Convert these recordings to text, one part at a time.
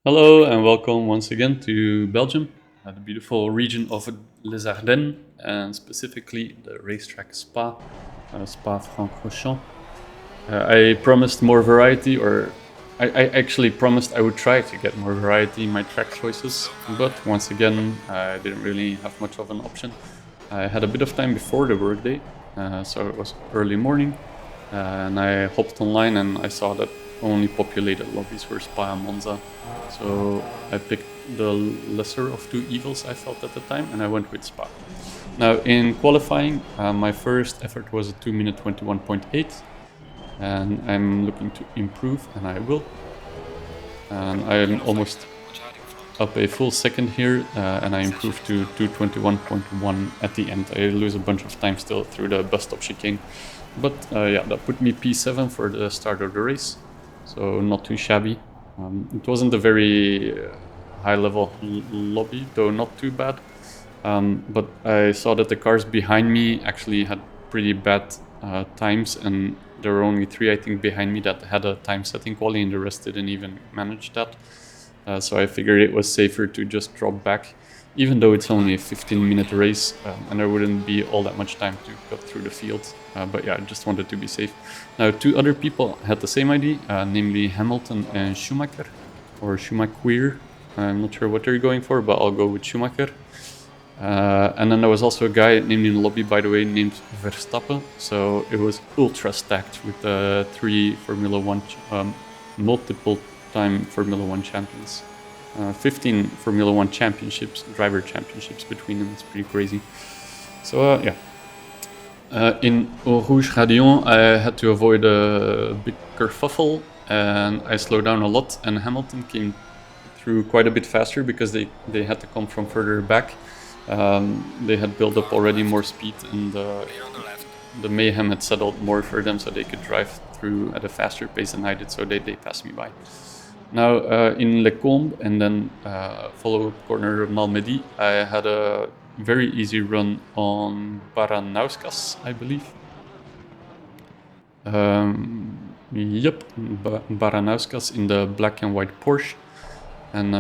Hello and welcome once again to Belgium, the beautiful region of Les Ardennes, and specifically the racetrack Spa, Spa-Francorchamps. I promised more variety, or I actually promised I would try to get more variety in my track choices, but once again, I didn't really have much of an option. I had a bit of time before the workday, so it was early morning, and I hopped online and I saw that only populated lobbies were Spa and Monza. So I picked the lesser of two evils I felt at the time, and I went with Spa. Now in qualifying, my first effort was a 2-minute 21.8, and I'm looking to improve, and I will. And I'm almost up a full second here, and I improved to 2:21.1 at the end. I lose a bunch of time still through the bus stop chicane, but yeah, that put me P7 for the start of the race, so not too shabby. It wasn't a very high-level lobby, though not too bad. But I saw that the cars behind me actually had pretty bad times, and there were only three, I think, behind me that had a time-setting quality, and the rest didn't even manage that. So I figured it was safer to just drop back, even though it's only a 15-minute race, and there wouldn't be all that much time to cut through the field. But yeah, I just wanted to be safe. Now, two other people had the same idea, namely Hamilton and Schumacher, or Schumacher. I'm not sure what they're going for, but I'll go with Schumacher. And then there was also a guy named in the lobby, by the way, named Verstappen. So it was ultra stacked with three Formula One, multiple time Formula One champions. 15 Formula One championships, driver championships between them. It's pretty crazy. So yeah. In Eau Rouge Radion, I had to avoid a big kerfuffle, and I slowed down a lot, and Hamilton came through quite a bit faster because they had to come from further back. They had built up already more speed, and the mayhem had settled more for them, so they could drive through at a faster pace than I did, so they passed me by. Now in Les Combes and then follow-up corner of Malmedy, I had a very easy run on Baranauskas, I believe. Yep, Baranauskas in the black and white Porsche. And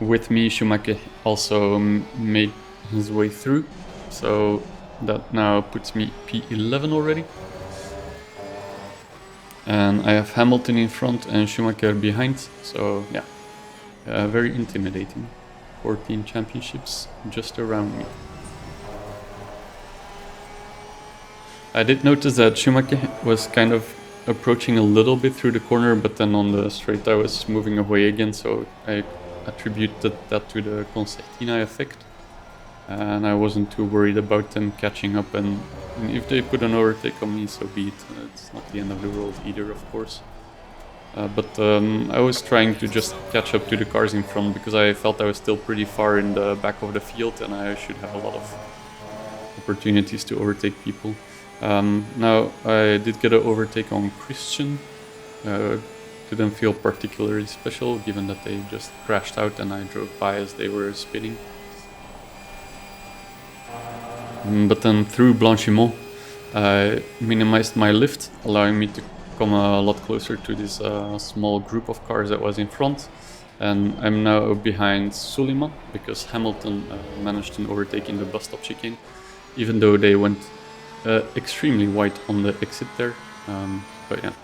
with me, Schumacher also made his way through. So that now puts me P11 already. And I have Hamilton in front and Schumacher behind. So yeah, very intimidating. 14 championships just around me. I did notice that Schumacher was kind of approaching a little bit through the corner, but then on the straight I was moving away again, so I attributed that to the concertina effect. And I wasn't too worried about them catching up, and if they put an overtake on me, so be it. It's not the end of the world either, of course. But I was trying to just catch up to the cars in front because I felt I was still pretty far in the back of the field and I should have a lot of opportunities to overtake people. Now, I did get an overtake on Christian. Didn't feel particularly special given that they just crashed out and I drove by as they were spinning. But then through Blanchimont, I minimized my lift, allowing me to come a lot closer to this small group of cars that was in front. And I'm now behind Suleiman because Hamilton managed an overtake in the bus stop chicane, even though they went extremely wide on the exit there. But yeah,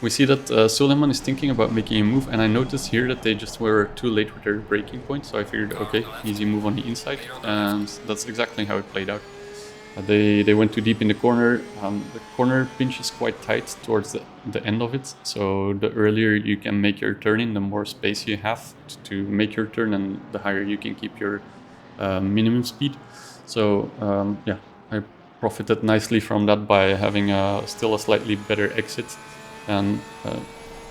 we see that Suleiman is thinking about making a move, and I noticed here that they just were too late with their braking point, so I figured, okay, easy move on the inside, and that's exactly how it played out. They went too deep in the corner. The corner pinch is quite tight towards the end of it, so the earlier you can make your turn in, the more space you have to make your turn, and the higher you can keep your minimum speed. So yeah, I profited nicely from that by having still a slightly better exit and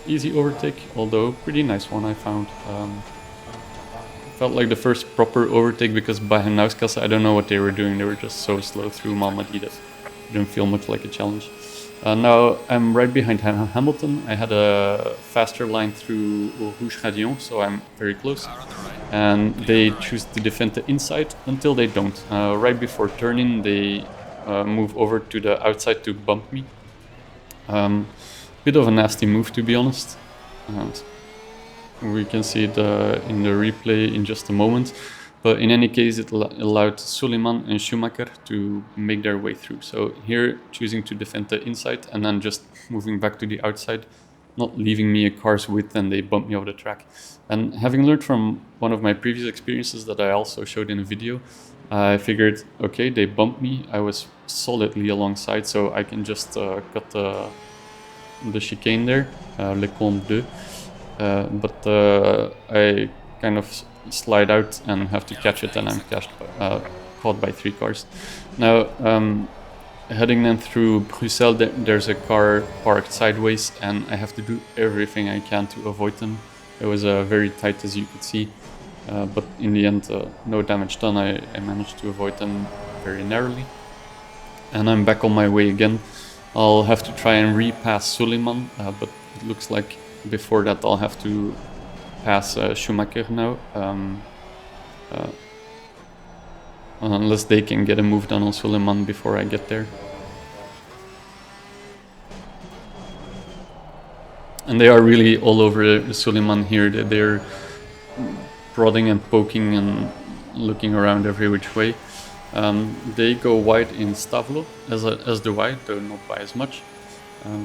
easy overtake, although pretty nice one I found. Felt like the first proper overtake because Baranauskas, I don't know what they were doing, they were just so slow through Malmedy that it didn't feel much like a challenge. Now I'm right behind Hamilton. I had a faster line through Eau Rouge Radion, so I'm very close. And they choose to defend the inside until they don't. Right before turning, they move over to the outside to bump me. Bit of a nasty move, to be honest. We can see it in the replay in just a moment. But in any case, it allowed Suleiman and Schumacher to make their way through. So here, choosing to defend the inside and then just moving back to the outside, not leaving me a car's width, and they bumped me off the track. And having learned from one of my previous experiences that I also showed in a video, I figured, okay, they bumped me. I was solidly alongside, so I can just cut the chicane there, Le Combe 2. But I kind of slide out and have to catch it, and I'm caught by 3 cars. Now, heading then through Brussels, there's a car parked sideways, and I have to do everything I can to avoid them. It was very tight, as you could see, but in the end, no damage done. I managed to avoid them very narrowly. And I'm back on my way again. I'll have to try and repass Suleiman, but it looks like before that I'll have to pass Schumacher now, unless they can get a move done on Suleiman before I get there. And they are really all over Suleiman here. They're prodding and poking and looking around every which way. They go wide in Stavlo, as do I, though not by as much.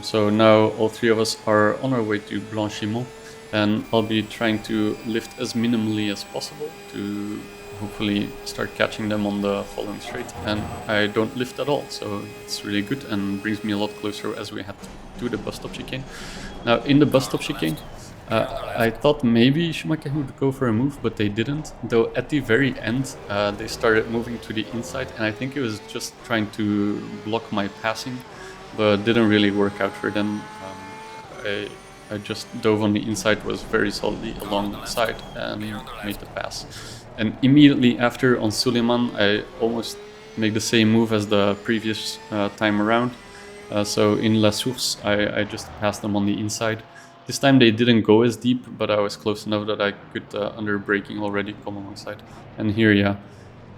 So now all 3 of us are on our way to Blanchimont, and I'll be trying to lift as minimally as possible to hopefully start catching them on the following straight. And I don't lift at all, so it's really good and brings me a lot closer as we head to the bus stop chicane. Now, in the bus stop chicane, I thought maybe Schumacher would go for a move, but they didn't. Though at the very end, they started moving to the inside, and I think it was just trying to block my passing, but didn't really work out for them. I just dove on the inside, was very solidly alongside, and made the pass. And immediately after, on Suleiman, I almost make the same move as the previous time around. So in La Source, I just passed them on the inside. This time they didn't go as deep, but I was close enough that I could, under braking already, come alongside. And here, yeah,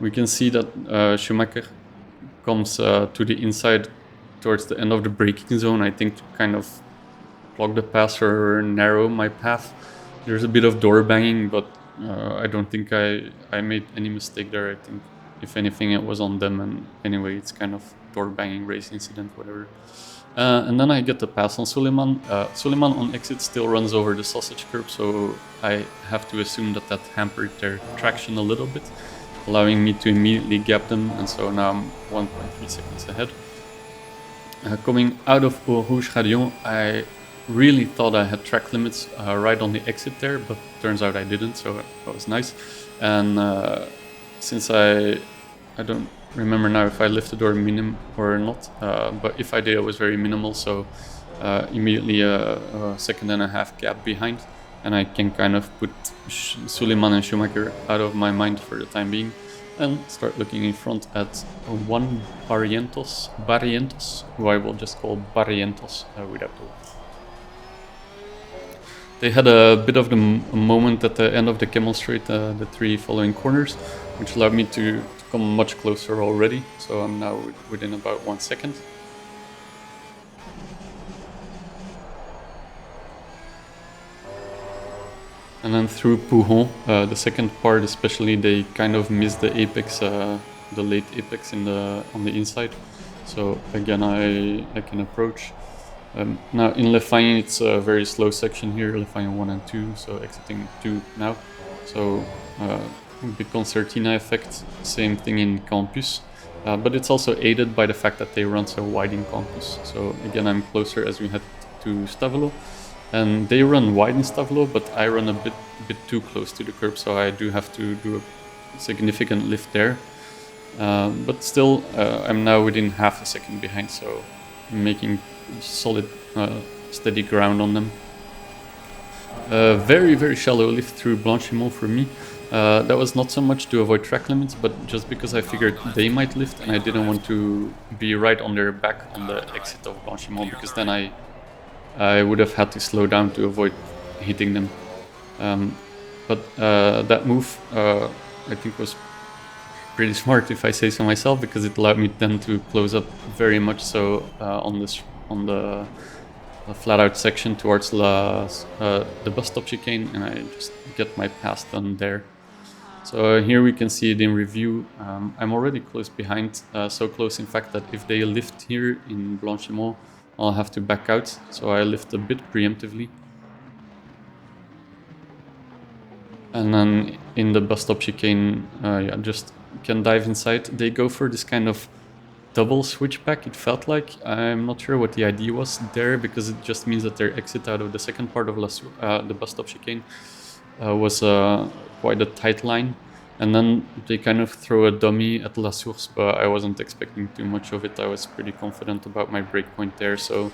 we can see that Schumacher comes to the inside towards the end of the braking zone, I think to kind of block the pass or narrow my path. There's a bit of door banging, but I don't think I made any mistake there. I think if anything it was on them, and anyway it's kind of door banging race incident, whatever. And then I get the pass on Suleiman. Suleiman on exit still runs over the sausage curb, so I have to assume that that hampered their traction a little bit, allowing me to immediately gap them, and so now I'm 1.3 seconds ahead. Coming out of Eau Rouge Radion, I really thought I had track limits right on the exit there, but turns out I didn't, so that was nice. And since I don't remember now if I lifted or minim or not, but if I did, it was very minimal, so immediately a second and a half gap behind, and I can kind of put Suleiman and Schumacher out of my mind for the time being, and start looking in front at one Barrientos, who I will just call Barrientos without the. They had a bit of a moment at the end of the Camel Straight, the 3 following corners, which allowed me to come much closer already, so I'm now within about 1 second. And then through Pouhon, the second part especially, they kind of missed the apex, the late apex on the inside. So again, I can approach. Now in Le Fagnes, it's a very slow section here, Le Fagnes 1 and 2, so exiting 2 now. So big concertina effect, same thing in Campus, but it's also aided by the fact that they run so wide in Campus. So again, I'm closer as we head to Stavelo, and they run wide in Stavelo, but I run a bit too close to the curb, so I do have to do a significant lift there. But still, I'm now within half a second behind, so I'm making solid, steady ground on them. Very, very shallow lift through Blanchimont for me. That was not so much to avoid track limits, but just because I figured they might lift and I didn't want to be right on their back on the exit of Blanchimont, because then I would have had to slow down to avoid hitting them. But that move I think was pretty smart, if I say so myself, because it allowed me then to close up very much so on the flat out section towards the bus stop chicane, and I just get my pass done there. So here we can see it in review. I'm already close behind, so close in fact that if they lift here in Blanchimont, I'll have to back out. So I lift a bit preemptively. And then in the bus stop chicane, yeah, just can dive inside. They go for this kind of double switchback, it felt like. I'm not sure what the idea was there, because it just means that their exit out of the second part of the bus stop chicane was quite a tight line. And then they kind of throw a dummy at La Source, but I wasn't expecting too much of it. I was pretty confident about my breakpoint there, so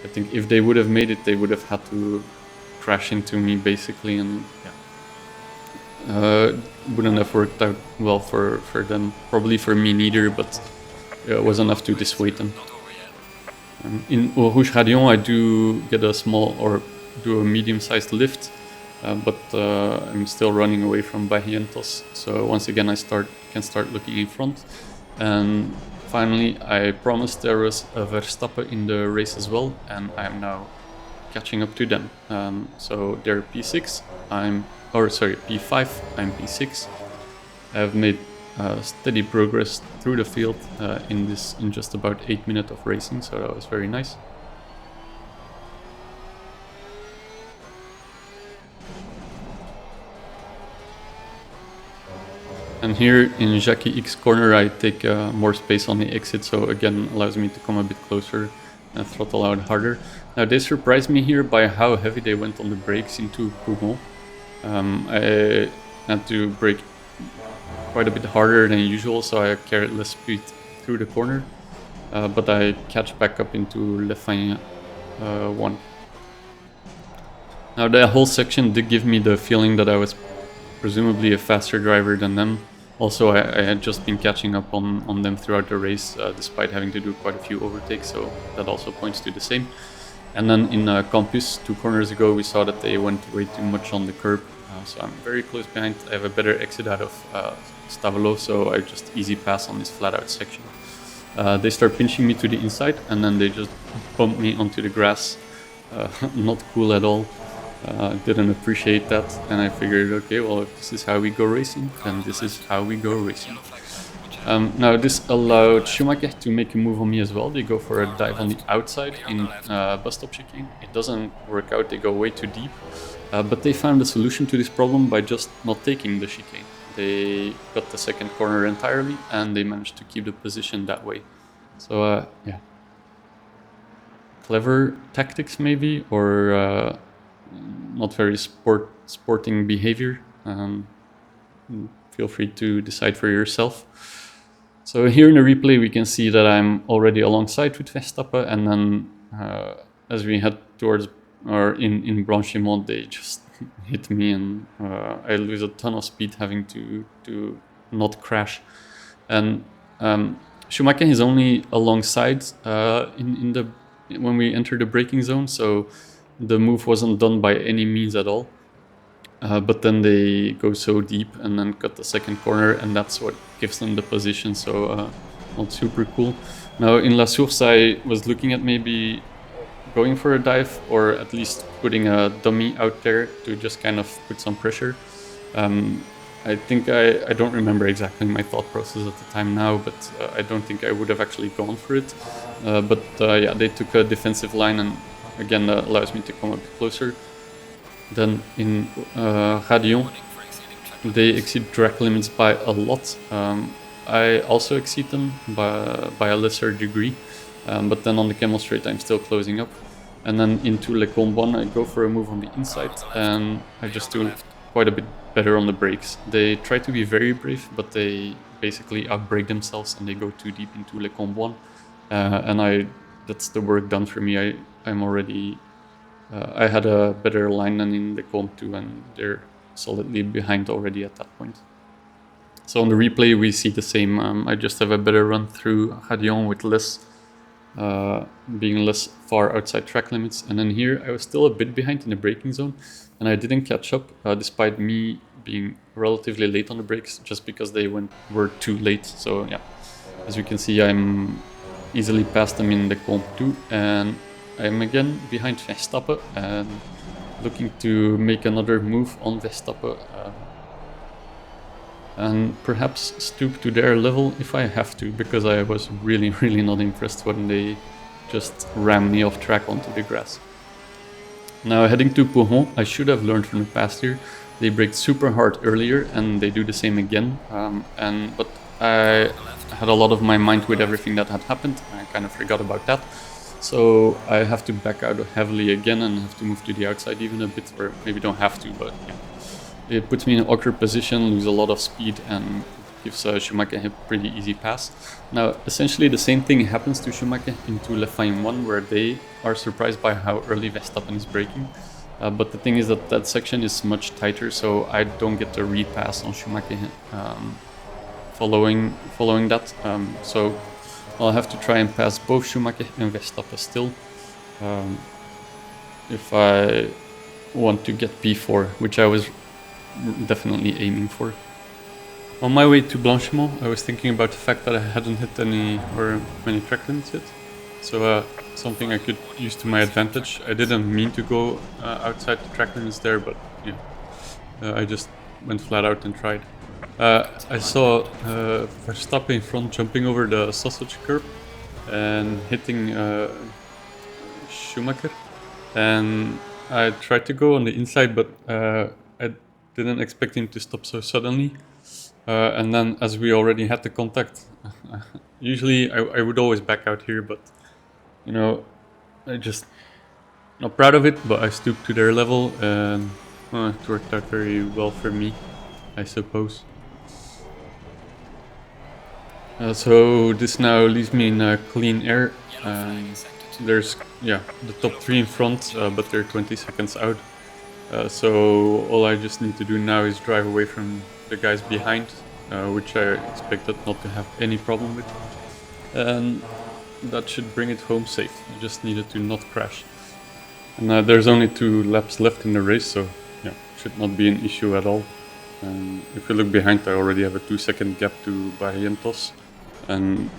I think if they would have made it, they would have had to crash into me basically, and yeah. Wouldn't have worked out well for them. Probably for me neither, but it was enough to dissuade them. In Eau Rouge Radion, I do get a small or do a medium-sized lift, but I'm still running away from Barrientos. So once again, I can start looking in front. And finally, I promised there was a Verstappen in the race as well, and I am now catching up to them. So they're P6, P5, I'm P6. I've made steady progress through the field in just about 8 minutes of racing, so that was very nice. And here in Jackie X corner, I take more space on the exit, so again allows me to come a bit closer and throttle out harder. Now they surprised me here by how heavy they went on the brakes into Poumon. I had to brake quite a bit harder than usual, so I carried less speed through the corner, but I catch back up into Le Fin 1. Now the whole section did give me the feeling that I was presumably a faster driver than them. Also, I had just been catching up on them throughout the race, despite having to do quite a few overtakes, so that also points to the same. And then in Campus, 2 corners ago, we saw that they went way too much on the curb, so I'm very close behind. I have a better exit out of Stavelo, so I just easy pass on this flat out section. They start pinching me to the inside, and then they just bump me onto the grass. Not cool at all. Didn't appreciate that, and I figured, okay, well, if this is how we go racing, then this is how we go racing. Now this allowed Schumacher to make a move on me as well. They go for a dive on the outside in bus stop chicane. It doesn't work out, they go way too deep, but they found a solution to this problem by just not taking the chicane. They got the second corner entirely, and they managed to keep the position that way. So yeah, clever tactics maybe, or not very sporting behavior. Feel free to decide for yourself. So here in the replay we can see that I'm already alongside with Verstappen, and then as we head towards, or in Blanchimont, they just hit me, and I lose a ton of speed having to not crash. And Schumacher is only alongside when we enter the braking zone, so the move wasn't done by any means at all. But then they go so deep and then cut the second corner, and that's what gives them the position, so not super cool. Now in La Source I was looking at maybe going for a dive, or at least putting a dummy out there to just kind of put some pressure. I think I don't remember exactly my thought process at the time now, but I don't think I would have actually gone for it. But yeah, they took a defensive line, and again that allows me to come a bit closer. Then in Radion, they exceed track limits by a lot. I also exceed them by a lesser degree, but then on the Camel Straight I'm still closing up. And then into Le Combon I go for a move on the inside, and I just do quite a bit better on the brakes. They try to be very brave, but they basically outbrake themselves and they go too deep into Le Combon. And that's the work done for me. I'm already... I had a better line than in the Comp 2, and they're solidly behind already at that point. So on the replay we see the same. I just have a better run through Radion with being less far outside track limits. And then here I was still a bit behind in the braking zone, and I didn't catch up despite me being relatively late on the brakes, just because they were too late. So yeah, as you can see, I'm easily past them in the Comp 2, and I'm again behind Verstappen and looking to make another move on Verstappen and perhaps stoop to their level if I have to, because I was really, really not impressed when they just rammed me off track onto the grass. Now heading to Pohon, I should have learned from the past year. They braked super hard earlier and they do the same again. But I had a lot of my mind with everything that had happened. I kind of forgot about that. So I have to back out heavily again and have to move to the outside even a bit, or maybe don't have to, but yeah. It puts me in an awkward position, lose a lot of speed, and gives Schumacher a pretty easy pass. Now, essentially the same thing happens to Schumacher into Lefine 1, where they are surprised by how early Verstappen is braking. But the thing is that that section is much tighter, so I don't get the repass on Schumacher following that. So I'll have to try and pass both Schumacher and Verstappen still if I want to get P4, which I was definitely aiming for. On my way to Blanchimont, I was thinking about the fact that I hadn't hit any or many track limits yet. So something I could use to my advantage. I didn't mean to go outside the track limits there, but yeah, I just went flat out and tried. I saw Verstappen in front jumping over the sausage curb and hitting Schumacher, and I tried to go on the inside, but I didn't expect him to stop so suddenly. And then, as we already had the contact, usually I would always back out here, but you know, I just not proud of it. But I stooped to their level, and it worked out very well for me, I suppose. So this now leaves me in clean air. There's the top 3 in front, but they're 20 seconds out. So all I just need to do now is drive away from the guys behind, which I expected not to have any problem with. And that should bring it home safe. I just needed to not crash. And there's only 2 laps left in the race, so yeah, should not be an issue at all. And if you look behind, I already have a 2-second gap to Barrientos. And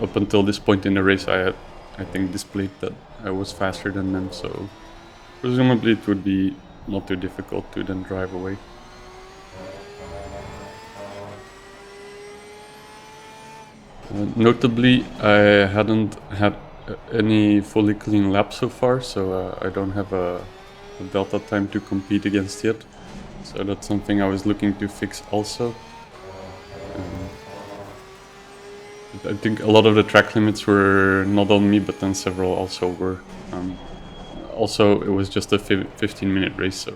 up until this point in the race, I think displayed that I was faster than them, so presumably it would be not too difficult to then drive away. Notably, I hadn't had any fully clean lap so far, so I don't have a delta time to compete against yet. So that's something I was looking to fix also. I think a lot of the track limits were not on me, but then several also were. Also, it was just a 15-minute race, so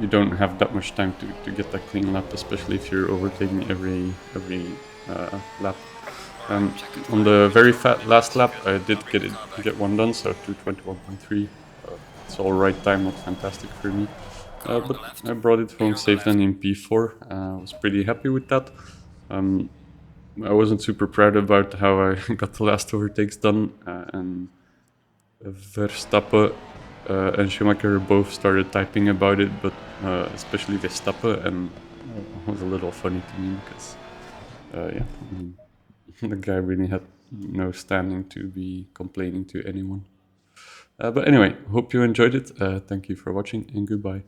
you don't have that much time to get that clean lap, especially if you're overtaking every lap. On the very last lap, I did get one done, so 2:21.3. It's all right time, not fantastic for me, but I brought it home safe then in P4. I was pretty happy with that. I wasn't super proud about how I got the last overtakes done, and Verstappen and Schumacher both started typing about it, but especially Verstappen, and it was a little funny to me because, the guy really had no standing to be complaining to anyone. But anyway, hope you enjoyed it. Thank you for watching, and goodbye.